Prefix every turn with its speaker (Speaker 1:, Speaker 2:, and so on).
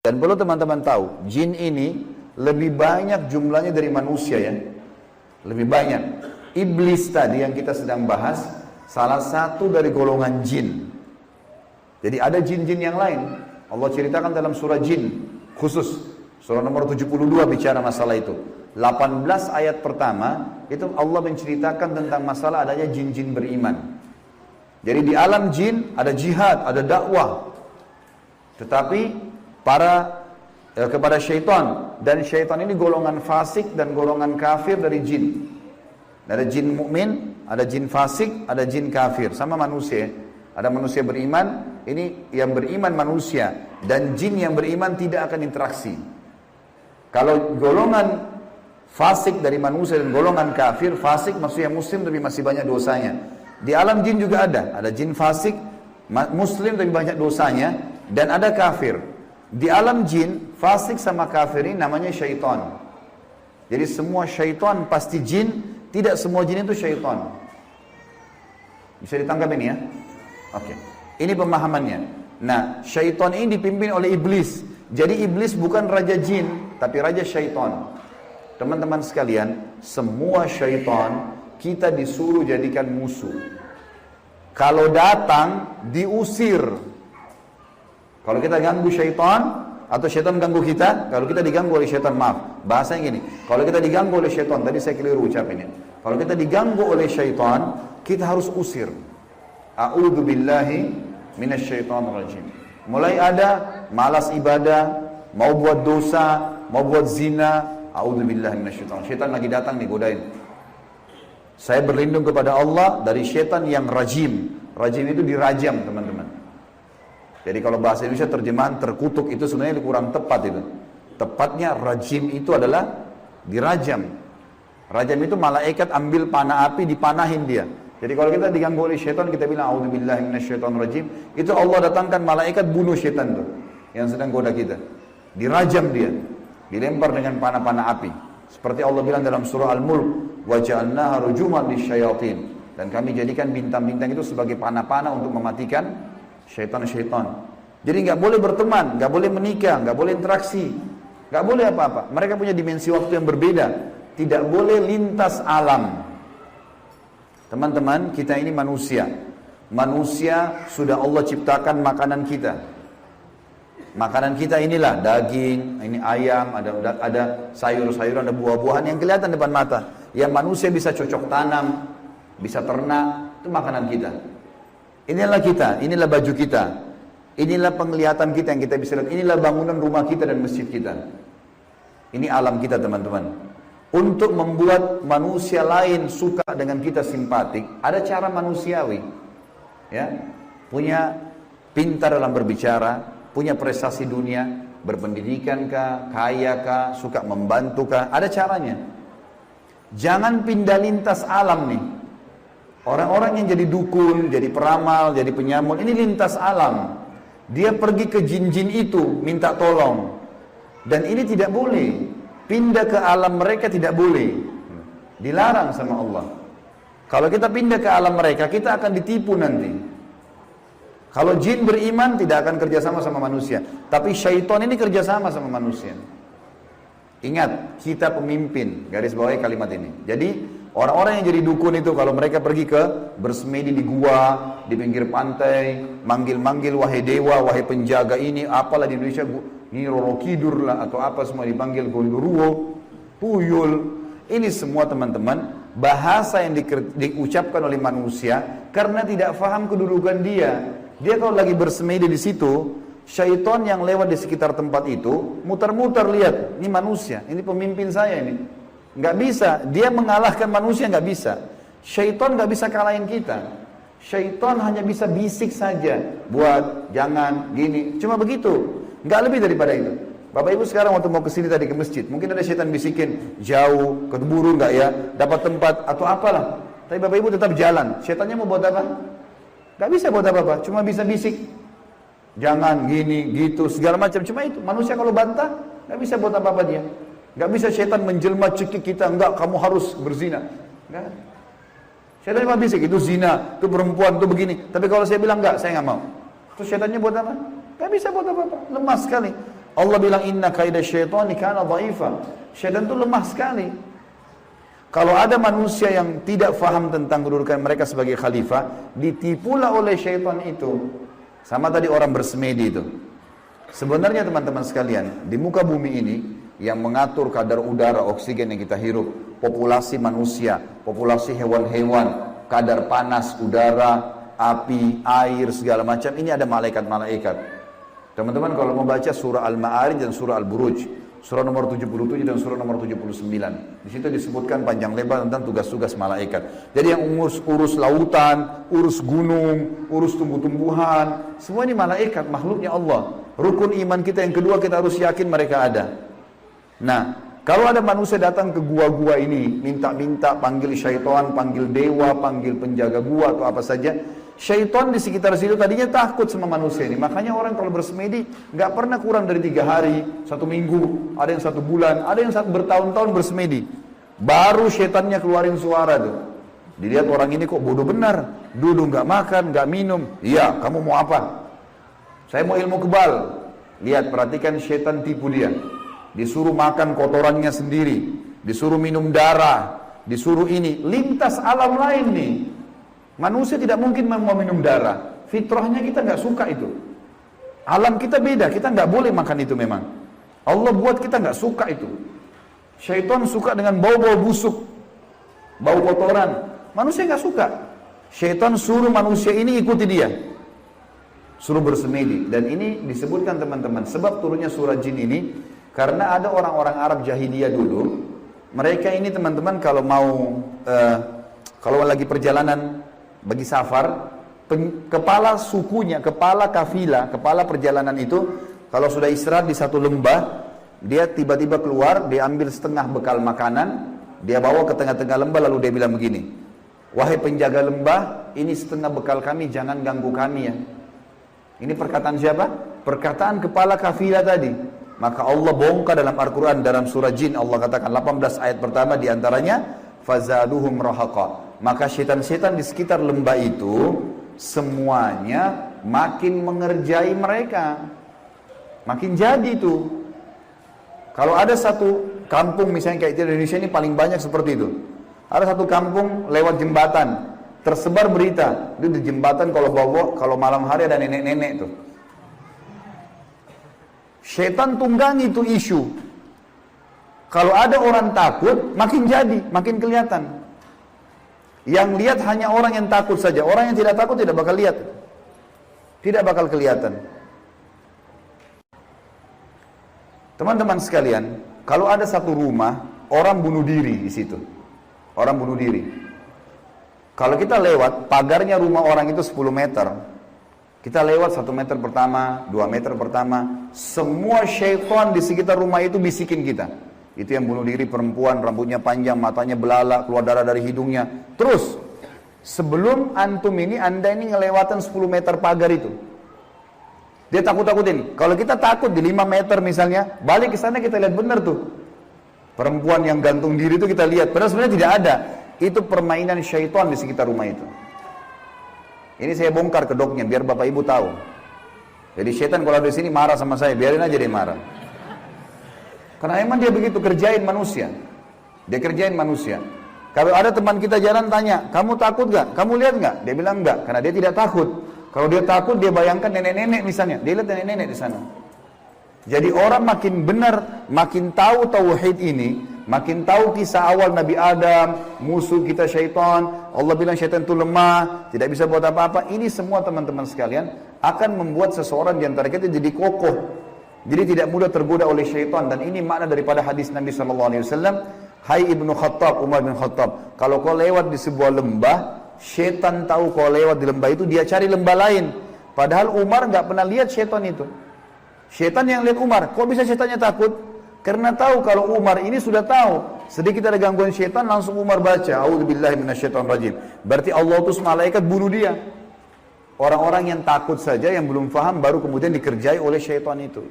Speaker 1: Dan perlu teman-teman tahu, jin ini lebih banyak jumlahnya dari manusia ya. Lebih banyak. Iblis tadi yang kita sedang bahas, salah satu dari golongan jin. Jadi ada jin-jin yang lain. Allah ceritakan dalam surah jin, khusus. Surah nomor 72 bicara masalah itu. 18 ayat pertama, itu Allah menceritakan tentang masalah adanya jin-jin beriman. Jadi di alam jin ada jihad, ada dakwah. Tetapi kepada syaitan, dan syaitan ini golongan fasik dan golongan kafir dari jin. Ada jin mukmin, ada jin fasik, ada jin kafir, sama manusia. Ada manusia beriman, ini yang beriman manusia, dan jin yang beriman tidak akan interaksi. Kalau golongan fasik dari manusia dan golongan kafir, fasik maksudnya muslim tapi masih banyak dosanya. Di alam jin juga ada jin fasik, muslim tapi banyak dosanya, dan ada kafir. Di alam jin, fasik sama kafir ini namanya syaitan. Jadi semua syaitan pasti jin, tidak semua jin itu syaitan. Bisa ditangkap ini ya? Oke. Ini pemahamannya. Nah, syaitan ini dipimpin oleh iblis. Jadi iblis bukan raja jin, tapi raja syaitan. Teman-teman sekalian, semua syaitan kita disuruh jadikan musuh. Kalau datang, diusir. Kalau kita ganggu syaitan, atau syaitan ganggu kita, kalau kita diganggu oleh syaitan, maaf, bahasanya gini, kalau kita diganggu oleh syaitan, tadi saya keliru ucapinnya. Kalau kita diganggu oleh syaitan, kita harus usir. A'udzubillahi minasyaitonirrajim. Mulai ada malas ibadah, mau buat dosa, mau buat zina, a'udzubillahi minasyaitonirrajim. Syaitan lagi datang nih godain. Saya berlindung kepada Allah dari syaitan yang rajim. Rajim itu dirajam, teman-teman. Jadi kalau bahasa Indonesia terjemahan terkutuk itu sebenarnya kurang tepat itu. Tepatnya rajim itu adalah dirajam. Rajam itu malaikat ambil panah api dipanahin dia. Jadi kalau kita diganggu oleh syaitan kita bilang a'udzubillahi minasyaitonirrajim, itu Allah datangkan malaikat bunuh syaitan tuh yang sedang goda kita. Dirajam dia, dilempar dengan panah-panah api. Seperti Allah bilang dalam surah Al-Mulk, wa ja'alnaha rujuman lisyayatin. Dan kami jadikan bintang-bintang itu sebagai panah-panah untuk mematikan syaitan-syaitan. Jadi nggak boleh berteman, nggak boleh menikah, nggak boleh interaksi, nggak boleh apa-apa. Mereka punya dimensi waktu yang berbeda. Tidak boleh lintas alam. Teman-teman, kita ini manusia. Manusia sudah Allah ciptakan makanan kita. Makanan kita inilah daging, ini ayam, ada sayur-sayuran, ada buah-buahan yang kelihatan depan mata. Yang manusia bisa cocok tanam, bisa ternak, itu makanan kita. Inilah kita, inilah baju kita, inilah penglihatan kita yang kita bisa lihat, inilah bangunan rumah kita dan masjid kita. Ini alam kita teman-teman. Untuk membuat manusia lain suka dengan kita simpatik, ada cara manusiawi. Ya, punya pintar dalam berbicara, punya prestasi dunia, berpendidikan kah, kaya kah, suka membantu kah, ada caranya. Jangan pindah lintas alam nih. Orang-orang yang jadi dukun, jadi peramal, jadi penyamun, ini lintas alam. Dia pergi ke jin-jin itu, minta tolong. Dan ini tidak boleh. Pindah ke alam mereka tidak boleh. Dilarang sama Allah. Kalau kita pindah ke alam mereka, kita akan ditipu nanti. Kalau jin beriman, tidak akan kerjasama sama manusia. Tapi syaitan ini kerjasama sama manusia. Ingat, kita pemimpin. Garis bawahi kalimat ini. Jadi, orang-orang yang jadi dukun itu kalau mereka pergi ke bersemedi di gua, di pinggir pantai, manggil-manggil wahai dewa, wahai penjaga ini, apalah di Indonesia, ini Roro Kidur lah atau apa semua dipanggil Gondoruo, Tuyul. Ini semua teman-teman bahasa yang diucapkan oleh manusia karena tidak paham kedudukan dia. Dia kalau lagi bersemedi di situ, syaitan yang lewat di sekitar tempat itu muter-muter lihat, ini manusia, ini pemimpin saya ini. Nggak bisa, dia mengalahkan manusia nggak bisa. Syaitan nggak bisa kalahin kita. Syaitan hanya bisa bisik saja, buat, jangan, gini, cuma begitu. Nggak lebih daripada itu. Bapak Ibu sekarang waktu mau kesini tadi ke masjid, mungkin ada syaitan bisikin, jauh, keburu nggak ya, dapat tempat atau apalah. Tapi Bapak Ibu tetap jalan. Syaitannya mau buat apa? Nggak bisa buat apa-apa, cuma bisa bisik. Jangan, gini, gitu, segala macam. Cuma itu, manusia kalau bantah, nggak bisa buat apa-apa dia. Gak bisa syaitan menjelma cekik kita, enggak, kamu harus berzina. Enggak. Syaitan cuma bisik, itu zina, itu perempuan, itu begini. Tapi kalau saya bilang enggak, saya enggak mau. Terus syaitannya buat apa? Gak bisa buat apa-apa, lemah sekali. Allah bilang inna kaida syaitani kana dhaifa. Syaitan itu lemah sekali. Kalau ada manusia yang tidak faham tentang kedudukan mereka sebagai khalifah, ditipulah oleh syaitan itu. Sama tadi orang bersemedi itu. Sebenarnya teman-teman sekalian, di muka bumi ini yang mengatur kadar udara, oksigen yang kita hirup, populasi manusia, populasi hewan-hewan, kadar panas, udara, api, air, segala macam, ini ada malaikat-malaikat. Teman-teman kalau mau baca surah Al-Ma'arij dan surah Al-Buruj, surah nomor 77 dan surah nomor 79. Di situ disebutkan panjang lebar tentang tugas-tugas malaikat. Jadi yang urus lautan, urus gunung, urus tumbuh-tumbuhan, semua ini malaikat, makhluknya Allah. Rukun iman kita yang kedua, kita harus yakin mereka ada. Nah, kalau ada manusia datang ke gua-gua ini, minta-minta, panggil syaitan, panggil dewa, panggil penjaga gua atau apa saja, syaitan di sekitar situ tadinya takut sama manusia ini. Makanya orang kalau bersemedi nggak pernah kurang dari 3 hari, 1 minggu, ada yang 1 bulan, ada yang bertahun-tahun bersemedi. Baru syaitannya keluarin suara tuh. Dilihat orang ini kok bodoh benar, duduk nggak makan, nggak minum. Iya, kamu mau apa? Saya mau ilmu kebal. Lihat, perhatikan syaitan tipu dia. Disuruh makan kotorannya sendiri, disuruh minum darah, disuruh ini. Lintas alam lain nih. Manusia tidak mungkin mau minum darah. Fitrahnya kita nggak suka itu. Alam kita beda, kita nggak boleh makan itu memang. Allah buat kita nggak suka itu. Syaitan suka dengan bau-bau busuk, bau kotoran. Manusia nggak suka. Syaitan suruh manusia ini ikuti dia, suruh bersemedi. Dan ini disebutkan teman-teman, sebab turunnya surah jin ini karena ada orang-orang Arab jahiliyah dulu. Mereka ini teman-teman kalau mau kalau lagi perjalanan bagi safar, kepala sukunya, kepala kafilah, kepala perjalanan itu kalau sudah istirahat di satu lembah, dia tiba-tiba keluar, dia ambil setengah bekal makanan, dia bawa ke tengah-tengah lembah, lalu dia bilang begini, wahai penjaga lembah, ini setengah bekal kami, jangan ganggu kami ya. Ini perkataan siapa? Perkataan kepala kafilah tadi. Maka Allah bongkar dalam Al-Quran, dalam surah Jin, Allah katakan 18 ayat pertama diantaranya, fazaduhum rahaqa. Maka syaitan-syaitan di sekitar lembah itu semuanya makin mengerjai mereka, makin jadi itu. Kalau ada satu kampung misalnya kayak di Indonesia ini paling banyak seperti itu. Ada satu kampung lewat jembatan, tersebar berita, itu di jembatan kalau malam hari ada nenek-nenek tuh. Syaitan tunggangi itu isu. Kalau ada orang takut, makin jadi, makin kelihatan. Yang lihat hanya orang yang takut saja. Orang yang tidak takut tidak bakal lihat. Tidak bakal kelihatan. Teman-teman sekalian, kalau ada satu rumah, orang bunuh diri di situ. Orang bunuh diri. Kalau kita lewat, pagarnya rumah orang itu 10 meter. Kita lewat 1 meter pertama, 2 meter pertama, semua syaitan di sekitar rumah itu bisikin kita. Itu yang bunuh diri perempuan, rambutnya panjang, matanya belalak, keluar darah dari hidungnya. Terus, sebelum antum ini, anda ini ngelewatan 10 meter pagar itu. Dia takut-takutin. Kalau kita takut di 5 meter misalnya, balik ke sana kita lihat benar tuh. Perempuan yang gantung diri itu kita lihat. Padahal sebenarnya tidak ada. Itu permainan syaitan di sekitar rumah itu. Ini saya bongkar kedoknya biar Bapak Ibu tahu. Jadi syaitan kalau ada di sini marah sama saya, biarin aja dia marah. Karena emang dia begitu kerjain manusia. Dia kerjain manusia. Kalau ada teman kita jalan tanya, kamu takut gak? Kamu lihat gak? Dia bilang enggak, karena dia tidak takut. Kalau dia takut, dia bayangkan nenek-nenek misalnya. Dia lihat nenek-nenek di sana. Jadi orang makin benar, makin tahu tauhid ini, makin tahu kisah awal Nabi Adam, musuh kita syaitan, Allah bilang syaitan itu lemah, tidak bisa buat apa-apa. Ini semua teman-teman sekalian akan membuat seseorang di antara kita jadi kokoh. Jadi tidak mudah tergoda oleh syaitan. Dan ini makna daripada hadis Nabi SAW. Hai Ibnu Khattab, Umar bin Khattab, kalau kau lewat di sebuah lembah, syaitan tahu kau lewat di lembah itu, dia cari lembah lain. Padahal Umar nggak pernah lihat syaitan itu. Syaitan yang lihat Umar. Kok bisa syaitannya takut? Karena tahu kalau Umar ini sudah tahu. Sedikit ada gangguan syaitan, langsung Umar baca, A'udzubillahi minasyaitonirrajim. Berarti Allah utus malaikat bunuh dia. Orang-orang yang takut saja, yang belum faham, baru kemudian dikerjai oleh syaitan itu.